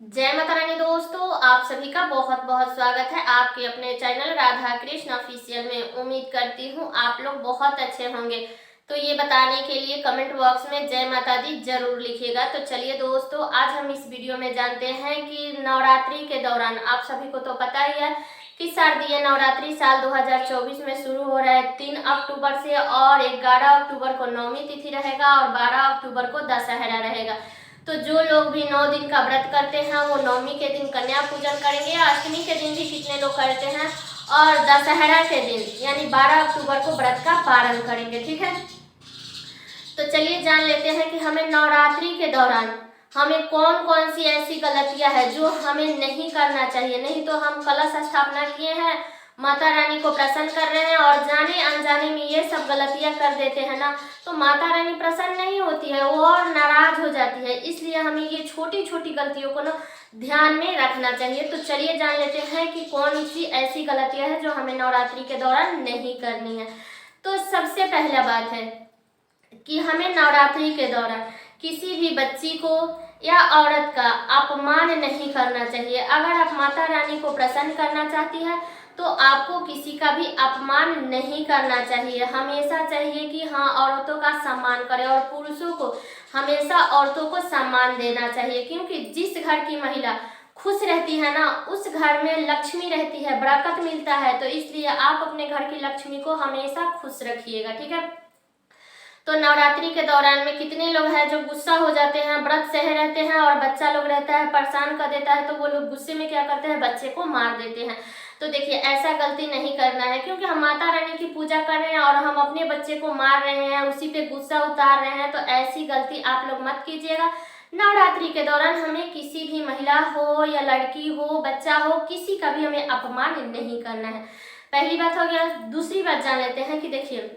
जय माता रानी दोस्तों, आप सभी का बहुत बहुत स्वागत है आपके अपने चैनल राधा कृष्ण ऑफिशियल में। उम्मीद करती हूँ आप लोग बहुत अच्छे होंगे। तो ये बताने के लिए कमेंट बॉक्स में जय माता दी जरूर लिखिएगा। तो चलिए दोस्तों, आज हम इस वीडियो में जानते हैं कि नवरात्रि के दौरान आप सभी को तो पता ही है कि शारदीय नवरात्रि साल 2024 में शुरू हो रहा है 3 अक्टूबर से, और 11 अक्टूबर को नवमी तिथि रहेगा और 12 अक्टूबर को दशहरा रहेगा। तो जो लोग भी 9 दिन का व्रत करते हैं वो नवमी के दिन कन्या पूजन करेंगे, अष्टमी के दिन भी कितने लोग करते हैं, और दशहरा के दिन यानी 12 अक्टूबर को व्रत का पारण करेंगे। ठीक है, तो चलिए जान लेते हैं कि हमें नवरात्रि के दौरान हमें कौन कौन सी ऐसी गलतियां हैं जो हमें नहीं करना चाहिए। नहीं तो हम कलश स्थापना किए हैं, माता रानी को प्रसन्न कर रहे हैं और जाने अनजाने में ये सब गलतियां कर देते हैं ना, तो माता रानी प्रसन्न नहीं होती है, वो और नाराज हो जाती है। इसलिए हमें ये छोटी छोटी गलतियों को ना ध्यान में रखना चाहिए। तो चलिए जान लेते हैं कि कौन सी ऐसी गलतियां हैं जो हमें नवरात्रि के दौरान नहीं करनी है। तो सबसे पहला बात है कि हमें नवरात्रि के दौरान किसी भी बच्ची को या औरत का अपमान नहीं करना चाहिए। अगर आप माता रानी को प्रसन्न करना चाहती है तो आपको किसी का भी अपमान नहीं करना चाहिए। हमेशा चाहिए कि हाँ, औरतों का सम्मान करें और पुरुषों को हमेशा औरतों को सम्मान देना चाहिए, क्योंकि जिस घर की महिला खुश रहती है ना, उस घर में लक्ष्मी रहती है, बरकत मिलता है। तो इसलिए आप अपने घर की लक्ष्मी को हमेशा खुश रखिएगा। ठीक है, तो नवरात्रि के दौरान में कितने लोग हैं जो गुस्सा हो जाते हैं, व्रत सहे रहते हैं और बच्चा लोग रहता है परेशान कर देता है, तो वो लोग गुस्से में क्या करते हैं, बच्चे को मार देते हैं। तो देखिए, ऐसा गलती नहीं करना है, क्योंकि हम माता रानी की पूजा कर रहे हैं और हम अपने बच्चे को मार रहे हैं, उसी पे गुस्सा उतार रहे हैं। तो ऐसी गलती आप लोग मत कीजिएगा। नवरात्रि के दौरान हमें किसी भी महिला हो या लड़की हो, बच्चा हो, किसी का भी हमें अपमान नहीं करना है। पहली बात हो गया। दूसरी बात जान लेते हैं कि देखिए,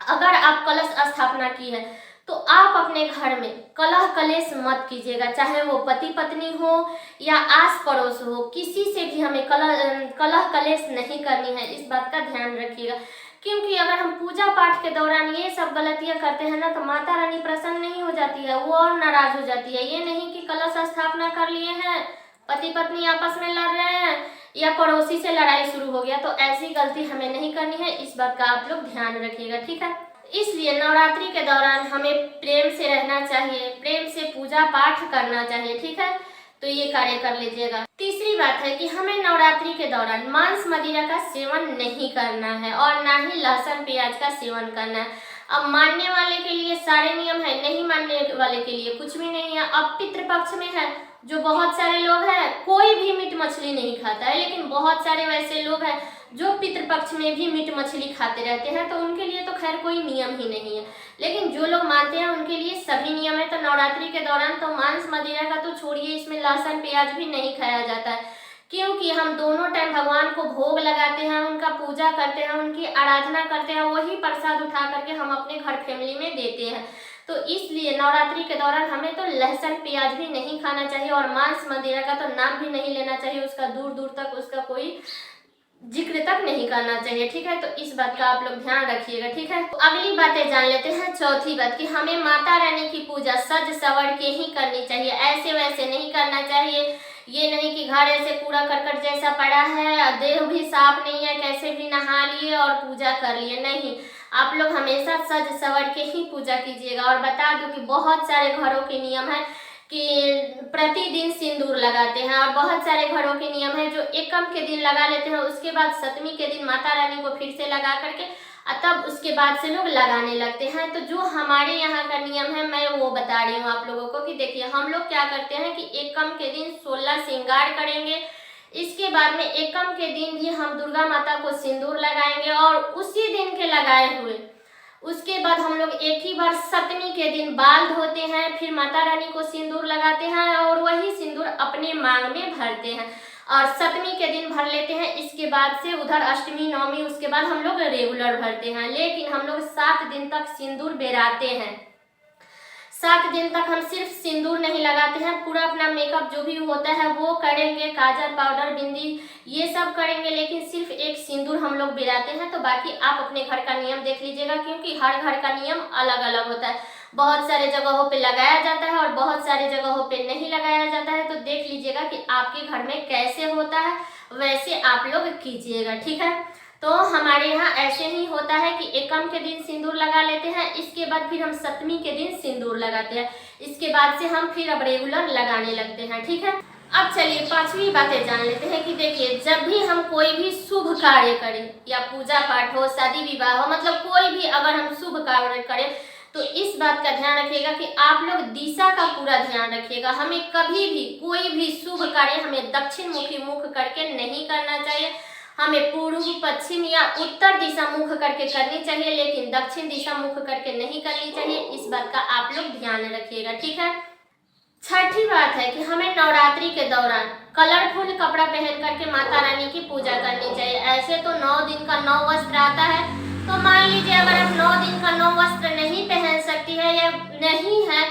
अगर आप कलश स्थापना की है तो आप अपने घर में कलह कलेश मत कीजिएगा, चाहे वो पति पत्नी हो या आस पड़ोस हो, किसी से भी हमें कलह कलेश नहीं करनी है। इस बात का ध्यान रखिएगा, क्योंकि अगर हम पूजा पाठ के दौरान ये सब गलतियां करते हैं ना, तो माता रानी प्रसन्न नहीं हो जाती है, वो और नाराज हो जाती है। ये नहीं कि कलश स्थापना कर लिए हैं, पति पत्नी आपस में लड़ रहे हैं या पड़ोसी से लड़ाई शुरू हो गया, तो ऐसी गलती हमें नहीं करनी है। इस बात का आप लोग ध्यान रखिएगा। ठीक है, इसलिए नवरात्रि के दौरान हमें प्रेम से रहना चाहिए, प्रेम से पूजा पाठ करना चाहिए। ठीक है, तो ये कार्य कर लीजिएगा। तीसरी बात है कि हमें नवरात्रि के दौरान मांस मदिरा का सेवन नहीं करना है और ना ही लहसुन प्याज का सेवन करना है। अब मानने वाले के लिए सारे नियम है, नहीं मानने वाले के लिए कुछ भी नहीं है। अब पितृपक्ष में है, जो बहुत सारे लोग हैं कोई भी मीट मछली नहीं खाता है, लेकिन बहुत सारे वैसे लोग हैं जो पितृपक्ष में भी मीट मछली खाते रहते हैं, तो उनके लिए तो खैर कोई नियम ही नहीं है। लेकिन जो लोग मानते हैं उनके लिए सभी नियम है। तो नवरात्रि के दौरान तो मांस मदिरा का तो छोड़िए, इसमें लहसुन प्याज भी नहीं खाया जाता है, क्योंकि हम दोनों टाइम भगवान को भोग लगाते हैं, उनका पूजा करते हैं, उनकी आराधना करते हैं, वही प्रसाद उठा करके हम अपने घर फैमिली में देते हैं। तो इसलिए नवरात्रि के दौरान हमें तो लहसुन प्याज भी नहीं खाना चाहिए और मांस मदिरा का तो नाम भी नहीं लेना चाहिए, उसका दूर दूर तक उसका कोई जिक्र तक नहीं करना चाहिए। ठीक है, तो इस बात का आप लोग ध्यान रखिएगा। ठीक है, तो अगली बातें जान लेते हैं। चौथी बात कि हमें माता रानी की पूजा सज सवर के ही करनी चाहिए, ऐसे वैसे नहीं करना चाहिए। ये नहीं कि घर ऐसे कूड़ा करकट जैसा पड़ा है, देह भी साफ नहीं है, कैसे भी नहा लिए और पूजा कर लिए, नहीं। आप लोग हमेशा सज सवर के ही पूजा कीजिएगा। और बता दूं कि बहुत सारे घरों के नियम है कि प्रतिदिन सिंदूर लगाते हैं, और बहुत सारे घरों के नियम है जो एकम के दिन लगा लेते हैं, उसके बाद सप्तमी के दिन माता रानी को फिर से लगा करके तब उसके बाद से लोग लगाने लगते हैं। तो जो हमारे यहाँ का नियम है मैं वो बता रही हूँ आप लोगों को कि देखिए, हम लोग क्या करते हैं कि एकम के दिन 16 श्रृंगार करेंगे, इसके बाद में एकम के दिन भी हम दुर्गा माता को सिंदूर लगाएंगे, और उसी दिन के लगाए हुए उसके बाद हम लोग एक ही बार सप्तमी के दिन बाल धोते हैं, फिर माता रानी को सिंदूर लगाते हैं और वही सिंदूर अपने मांग में भरते हैं और सप्तमी के दिन भर लेते हैं। इसके बाद से उधर अष्टमी नवमी उसके बाद हम लोग रेगुलर भरते हैं, लेकिन हम लोग 7 दिन तक सिंदूर बेराते हैं। 7 दिन तक हम सिर्फ सिंदूर नहीं लगाते हैं, पूरा अपना मेकअप जो भी होता है वो करेंगे, काजल पाउडर बिंदी ये सब करेंगे, लेकिन सिर्फ एक सिंदूर हम लोग बिराते हैं। तो बाकी आप अपने घर का नियम देख लीजिएगा, क्योंकि हर घर का नियम अलग अलग होता है। बहुत सारे जगहों पे लगाया जाता है और बहुत सारे जगहों पे नहीं लगाया जाता है। तो देख लीजिएगा कि आपके घर में कैसे होता है, वैसे आप लोग कीजिएगा, ठीक है। तो हमारे यहाँ ऐसे ही होता है कि एकम के दिन सिंदूर लगा लेते हैं, इसके बाद फिर हम सप्तमी के दिन सिंदूर लगाते हैं, इसके बाद से हम फिर अब रेगुलर लगाने लगते हैं, ठीक है। अब चलिए पांचवी बातें जान लेते हैं कि देखिए, जब भी हम कोई भी शुभ कार्य करें, या पूजा पाठ हो, शादी विवाह हो, मतलब कोई भी अगर हम शुभ कार्य करें, तो इस बात का ध्यान रखिएगा कि आप लोग दिशा का पूरा ध्यान रखिएगा। हमें कभी भी कोई भी शुभ कार्य हमें दक्षिण मुखी मुख करके नहीं करना चाहिए, हमें पूर्व, पश्चिम या उत्तर दिशा मुख करके करनी चाहिए, लेकिन दक्षिण दिशा मुख करके नहीं करनी चाहिए। इस बात का आप लोग ध्यान रखिएगा, ठीक है। छठी बात है कि हमें नवरात्रि के दौरान कलरफुल कपड़ा पहन करके माता रानी की पूजा करनी चाहिए। ऐसे तो 9 दिन का 9 वस्त्र आता है, तो मान लीजिए अगर आप 9 दिन का 9 वस्त्र नहीं पहन सकती है या नहीं है,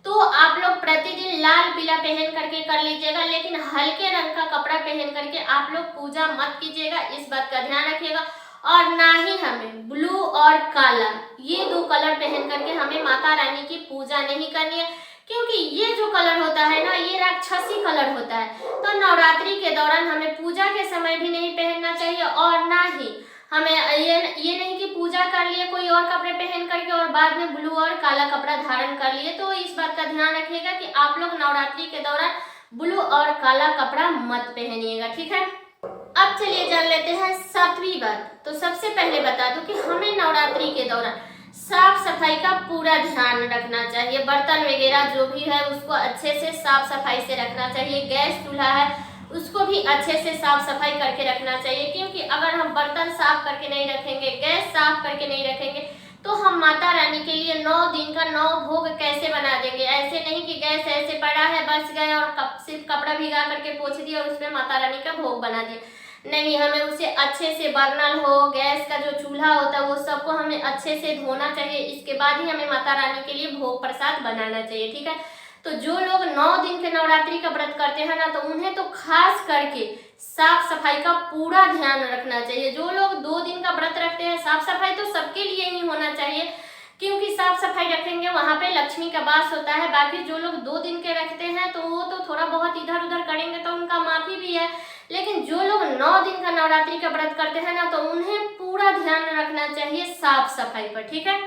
तो आप लोग प्रतिदिन लाल पीला पहन करके कर लीजिएगा, लेकिन हल्के रंग का कपड़ा पहन करके आप लोग पूजा मत कीजिएगा, इस बात का ध्यान रखिएगा। और ना ही हमें ब्लू और काला, ये 2 कलर पहन करके हमें माता रानी की पूजा नहीं करनी है, क्योंकि ये जो कलर होता है ना, ये राक्षसी कलर होता है। तो नवरात्रि के दौरान हमें पूजा के समय भी नहीं पहनना चाहिए, और ना ही हमें ये नहीं कि पूजा कर लिए कोई और कपड़े पहन करके और बाद में ब्लू और काला कपड़ा धारण कर लिए। तो इस बात का ध्यान रखिएगा कि आप लोग नवरात्रि के दौरान ब्लू और काला कपड़ा मत पहनिएगा, ठीक है। अब चलिए जान लेते हैं सातवीं बात। तो सबसे पहले बता दूं कि हमें नवरात्रि के दौरान साफ सफाई का पूरा ध्यान रखना चाहिए। बर्तन वगैरह जो भी है उसको अच्छे से साफ सफाई से रखना चाहिए। गैस चूल्हा है उसको भी अच्छे से साफ सफाई करके रखना चाहिए, क्योंकि अगर हम बर्तन साफ करके नहीं रखेंगे, गैस साफ करके नहीं रखेंगे, तो हम माता रानी के लिए 9 दिन का 9 भोग कैसे बना देंगे। ऐसे नहीं कि गैस ऐसे पड़ा है बच गए और सिर्फ कपड़ा भिगा करके पोंछ दिया और उसमें माता रानी का भोग बना दिया। नहीं, हमें उसे अच्छे से बर्नल हो, गैस का जो चूल्हा होता है वो सबको हमें अच्छे से धोना चाहिए, इसके बाद ही हमें माता रानी के लिए भोग प्रसाद बनाना चाहिए, ठीक है। तो जो लोग 9 दिन के नवरात्रि का व्रत करते हैं ना, तो उन्हें तो खास करके साफ सफाई का पूरा ध्यान रखना चाहिए। जो लोग 2 दिन का व्रत रखते हैं, साफ सफाई तो सबके लिए ही होना चाहिए, क्योंकि साफ सफाई रखेंगे वहां पे लक्ष्मी का वास होता है। बाकी जो लोग 2 दिन के रखते हैं तो वो तो थोड़ा बहुत इधर उधर करेंगे तो उनका माफी भी है, लेकिन जो लोग 9 दिन का नवरात्रि का व्रत करते हैं ना, तो उन्हें पूरा ध्यान रखना चाहिए साफ सफाई पर, ठीक है।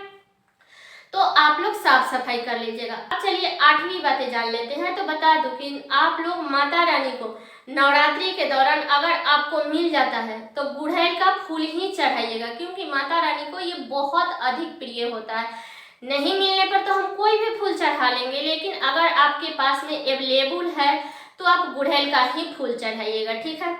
तो आप लोग साफ सफाई कर लीजिएगा। अब चलिए 8वीं बातें जान लेते हैं। तो बता दूं कि आप लोग माता रानी को नवरात्रि के दौरान अगर आपको मिल जाता है तो गुड़हल का फूल ही चढ़ाइएगा, क्योंकि माता रानी को ये बहुत अधिक प्रिय होता है। नहीं मिलने पर तो हम कोई भी फूल चढ़ा लेंगे, लेकिन अगर आपके पास में अवेलेबल है तो आप गुड़हल का ही फूल चढ़ाइएगा, ठीक है।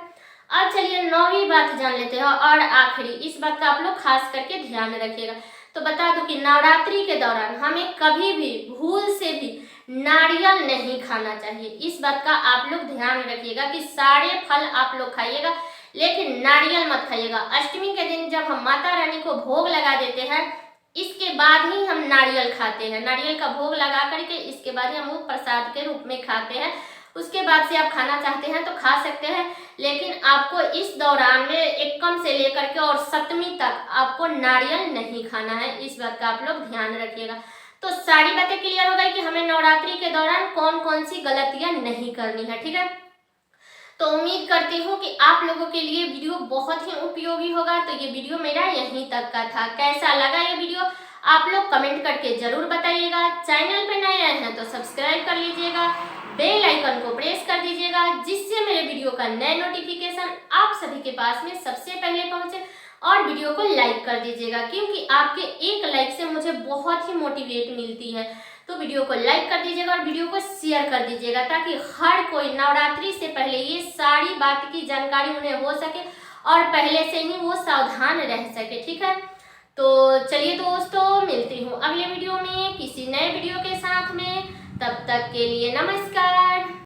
अब चलिए 9वीं बात जान लेते हैं और आखिरी, इस बात का आप लोग खास करके ध्यान रखिएगा। तो बता दूं कि नवरात्रि के दौरान हमें कभी भी भूल से भी नारियल नहीं खाना चाहिए। इस बात का आप लोग ध्यान रखिएगा कि सारे फल आप लोग खाइएगा, लेकिन नारियल मत खाइएगा। अष्टमी के दिन जब हम माता रानी को भोग लगा देते हैं, इसके बाद ही हम नारियल खाते हैं। नारियल का भोग लगा करके इसके बाद ही हम वो प्रसाद के रूप में खाते हैं। उसके बाद से आप खाना चाहते हैं तो खा सकते हैं, लेकिन आपको इस दौरान में एकम से लेकर के और सप्तमी तक आपको नारियल नहीं खाना है। इस बात का आप लोग ध्यान रखिएगा। तो सारी बातें क्लियर हो गई कि हमें नवरात्रि के दौरान कौन कौन सी गलतियां नहीं करनी है, ठीक है। तो उम्मीद करती हूँ कि आप लोगों के लिए वीडियो बहुत ही उपयोगी होगा। तो ये वीडियो मेरा यहीं तक का था। कैसा लगा ये वीडियो आप लोग कमेंट करके जरूर बताइएगा। चैनल पे नए आए हैं तो सब्सक्राइब कर लीजिएगा, बेल आइकन को प्रेस कर दीजिएगा, जिससे मेरे वीडियो का नए नोटिफिकेशन आप सभी के पास में सबसे पहले पहुंचे। और वीडियो को लाइक कर दीजिएगा, क्योंकि आपके एक लाइक से मुझे बहुत ही मोटिवेट मिलती है। तो वीडियो को लाइक कर दीजिएगा और वीडियो को शेयर कर दीजिएगा, ताकि हर कोई नवरात्रि से पहले ये सारी बात की जानकारी उन्हें हो सके और पहले से ही वो सावधान रह सके, ठीक है। तो चलिए दोस्तों, मिलती हूँ अगले वीडियो में किसी नए वीडियो के साथ में। तब तक के लिए नमस्कार।